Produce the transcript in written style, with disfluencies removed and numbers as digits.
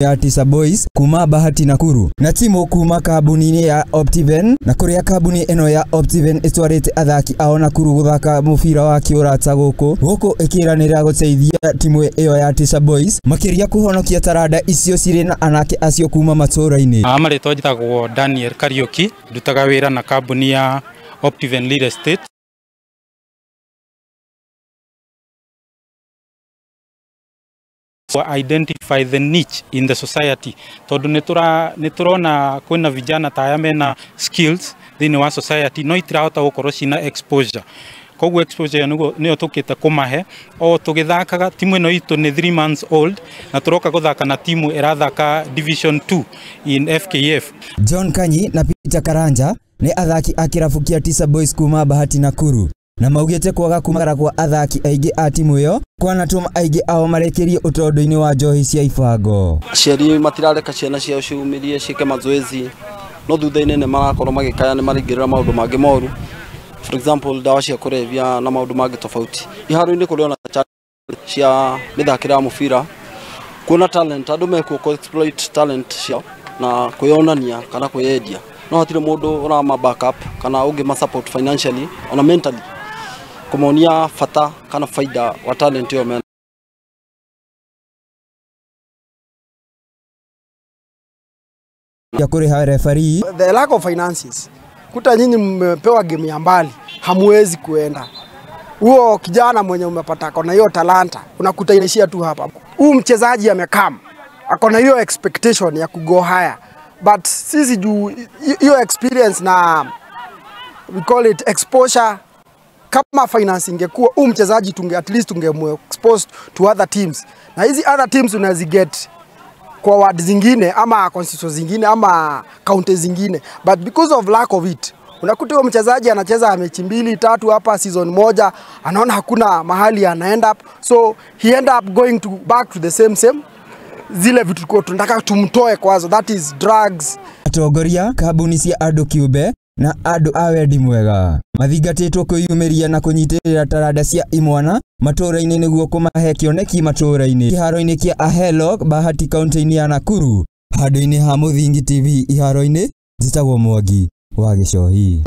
ya Tisa Boys kuma Bahati Nakuru na timu kuma kambuni ya Optiven na kuria kambuni eno ya Optiven itwarite athaki ao Nakuru guthaka mubira wa kiurata guku ikiranira guteithia timu iyo ya Tisa Boys makiria kuhonokia taranda icio cire na anake acio kuma matũra-ini. Amaritwa njitagwo Daniel Kariuki ndutaga wira na kambuni ya Optiven Real Estate. Identify the niche in the society. Tondu niturona kwina vijana taya mena skills thini wa society no itirahota gukorwo cina exposure. Koguo exposure niyo tukite kumahe o tugithakaga timu ino itu ni 3 months old na turoka guthaka na timu irathaka division 2 in FKF. John Kanyi na Peter Karanja ni athaki a kirabu kia Tisa Boys kuma Bahati Nakuru na maugite kwaga kumagara kwa athaki aigi a timu yo kwanatuma aigi ao marekerie utondu-ini wa njohi cia ibango. Ciari matirareka ciana ciao ciumirie ciike mazoezi no thutha-ini ni marakorwo magikaya ni maringirira maundu mangi moru, for example dawa cia kurevia na maundu mangi tofauti. Iharo-ini kuri ona cia mithakira mubira kuona talent andu mekuo exploit talent ciao na kuyonania kana kuyendia no hatire mundu urama backup kana ungi ma support financially ona mentally kumonia fata kana faida wa talent yo men. Ya kuriha referee the lack of finances. Kuta nyinyi mmepewa game ya mbali hamwezi kuenda. Huo kijana mwenye umepata kona hiyo talanta unakuta inaishia tu hapa. Huyu mchezaji amekam akona hiyo expectation ya kugo higher, but sisi juu hiyo experience na we call it exposure, kama finance ingekuwa huyu mchezaji at least exposed to other teams, na hizi other teams unaziget kwa ward zingine ama constituency zingine ama counties zingine, but because of lack of it unakuta huyo mchezaji anacheza mechi 2-3 hapa season moja, anaona hakuna mahali anaenda up, so he end up going back to the same zile vitu kwa tunataka tumtoe kwazo, that is drugs. Atongoria kambuni cia andu kiumbe na andu a wendi mwega mathingatitwo kwiyumiria na kunyitirira taranda cia imwana matũra-ini niguo kumahe kioneki matũra-ini. Iharo-ini kia Ahelo Bahati kaunti-ini ya Nakuru, handũ-ini ha Muthingi TV iharo-ini njitagwo Mwangi wa Gicohi.